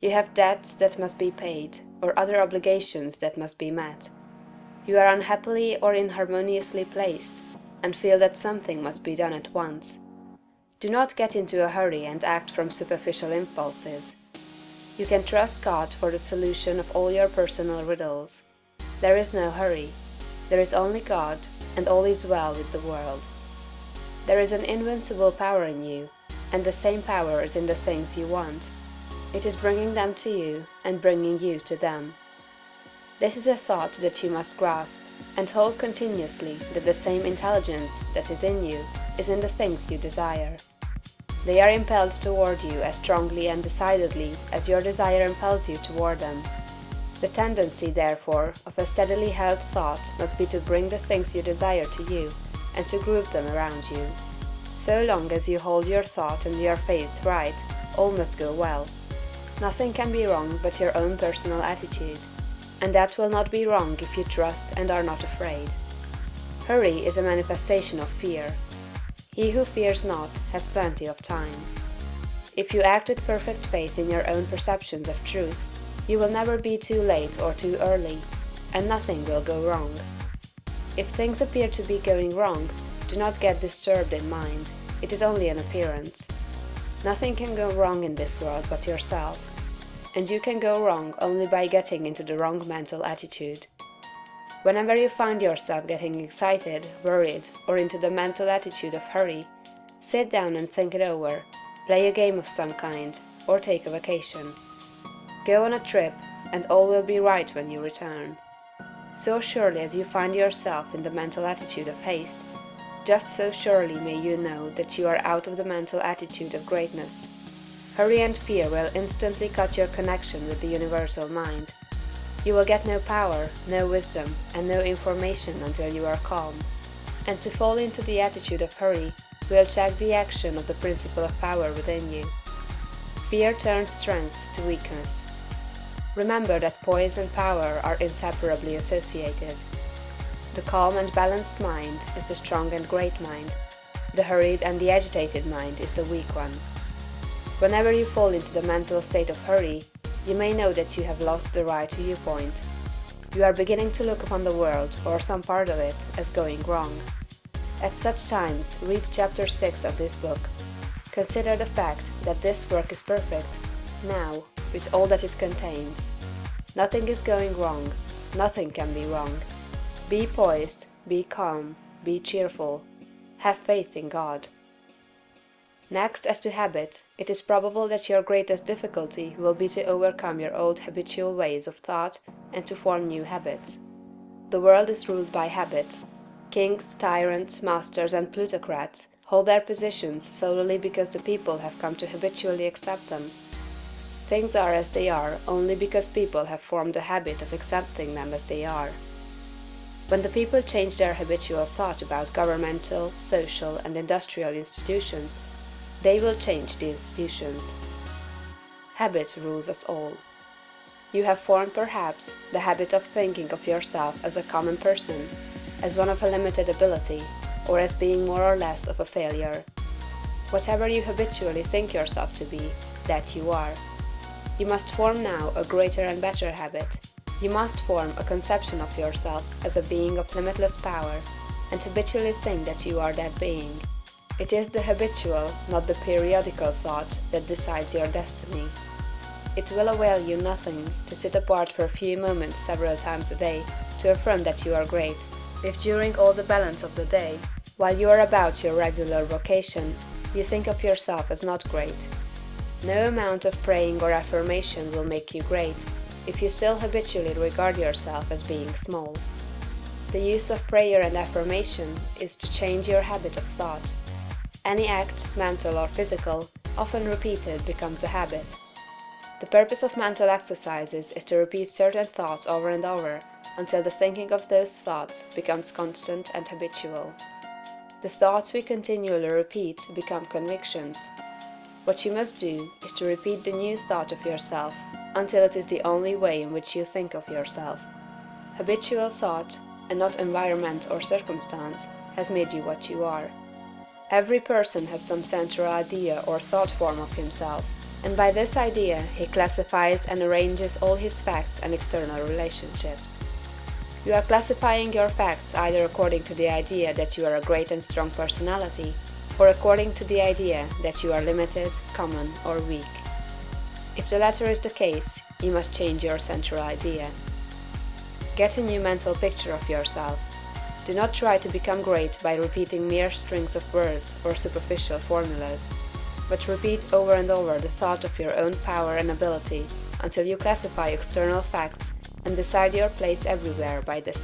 You have debts that must be paid, or other obligations that must be met. You are unhappily or inharmoniously placed, and feel that something must be done at once. Do not get into a hurry and act from superficial impulses. You can trust God for the solution of all your personal riddles. There is no hurry. There is only God, and all is well with the world. There is an invincible power in you, and the same power is in the things you want. It is bringing them to you, and bringing you to them. This is a thought that you must grasp, and hold continuously that the same intelligence that is in you is in the things you desire. They are impelled toward you as strongly and decidedly as your desire impels you toward them. The tendency, therefore, of a steadily held thought must be to bring the things you desire to you, and to group them around you. So long as you hold your thought and your faith right, all must go well. Nothing can be wrong but your own personal attitude, and that will not be wrong if you trust and are not afraid. Hurry is a manifestation of fear. He who fears not has plenty of time. If you act with perfect faith in your own perceptions of truth, you will never be too late or too early, and nothing will go wrong. If things appear to be going wrong, do not get disturbed in mind. It is only an appearance. Nothing can go wrong in this world but yourself, and you can go wrong only by getting into the wrong mental attitude. Whenever you find yourself getting excited, worried, or into the mental attitude of hurry, sit down and think it over, play a game of some kind, or take a vacation. Go on a trip, and all will be right when you return. So surely as you find yourself in the mental attitude of haste, just so surely may you know that you are out of the mental attitude of greatness. Hurry and fear will instantly cut your connection with the universal mind. You will get no power, no wisdom, and no information until you are calm. And to fall into the attitude of hurry will check the action of the principle of power within you. Fear turns strength to weakness. Remember that poise and power are inseparably associated. The calm and balanced mind is the strong and great mind. The hurried and the agitated mind is the weak one. Whenever you fall into the mental state of hurry, you may know that you have lost the right viewpoint. You are beginning to look upon the world, or some part of it, as going wrong. At such times, read chapter 6 of this book. Consider the fact that this work is perfect, now, with all that it contains. Nothing is going wrong. Nothing can be wrong. Be poised, be calm, be cheerful. Have faith in God. Next, as to habit, it is probable that your greatest difficulty will be to overcome your old habitual ways of thought and to form new habits. The world is ruled by habit. Kings, tyrants, masters, and plutocrats hold their positions solely because the people have come to habitually accept them. Things are as they are only because people have formed the habit of accepting them as they are. When the people change their habitual thought about governmental, social, and industrial institutions, they will change the institutions. Habit rules us all. You have formed, perhaps, the habit of thinking of yourself as a common person, as one of a limited ability, or as being more or less of a failure. Whatever you habitually think yourself to be, that you are. You must form now a greater and better habit. You must form a conception of yourself as a being of limitless power, and habitually think that you are that being. It is the habitual, not the periodical thought that decides your destiny. It will avail you nothing to sit apart for a few moments several times a day to affirm that you are great, if during all the balance of the day, while you are about your regular vocation, you think of yourself as not great. No amount of praying or affirmation will make you great, if you still habitually regard yourself as being small. The use of prayer and affirmation is to change your habit of thought. Any act, mental or physical, often repeated becomes a habit. The purpose of mental exercises is to repeat certain thoughts over and over until the thinking of those thoughts becomes constant and habitual. The thoughts we continually repeat become convictions. What you must do is to repeat the new thought of yourself until it is the only way in which you think of yourself. Habitual thought, and not environment or circumstance, has made you what you are. Every person has some central idea or thought form of himself, and by this idea he classifies and arranges all his facts and external relationships. You are classifying your facts either according to the idea that you are a great and strong personality, or according to the idea that you are limited, common, or weak. If the latter is the case, you must change your central idea. Get a new mental picture of yourself. Do not try to become great by repeating mere strings of words or superficial formulas, but repeat over and over the thought of your own power and ability until you classify external facts and decide your place everywhere by this